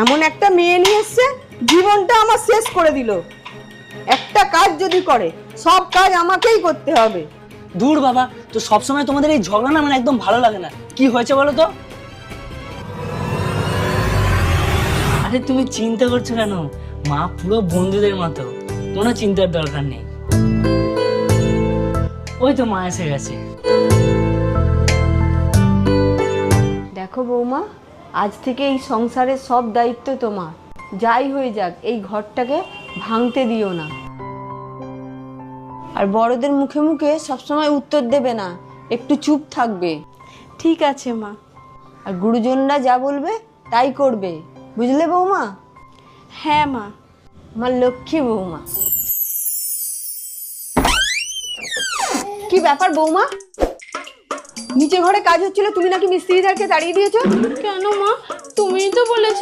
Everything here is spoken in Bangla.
এমন একটা মেয়ে নিয়ে এসছে, জীবনটা আমার শেষ করে দিল। একটা কাজ যদি করে, সব কাজ আমাকেই করতে হবে। দূর বাবা, তো সবসময় তোমাদের এই ঝগড়া না আমার একদম ভালো লাগে না। কি হয়েছে বলো তো? আরে তুমি চিন্তা করছো কেন? মা পুরো বন্ধুদের মতো, কোনো চিন্তার দরকার নেই। ওই তো মা এসে গেছে। দেখো বৌমা, আজ থেকে এই সংসারের সব দায়িত্ব তোমার। যাই হয়ে যাক, এই ঘরটাকে ভাঙতে দিও না। আর বড়দের মুখে মুখে সবসময় উত্তর দেবে না, একটু চুপ থাকবে। ঠিক আছে মা। আর গুরুজনরা যা বলবে তাই করবে, বুঝলে বৌমা? হ্যাঁ মা। আমার লক্ষ্মী বৌমা। কি ব্যাপার বৌমা, নিচে ঘরে কাজ হচ্ছিল, তুমি নাকি মিস্ত্রিদেরকে তাড়িয়ে দিয়েছো? কেন মা? তুমিই তো বলেছিলে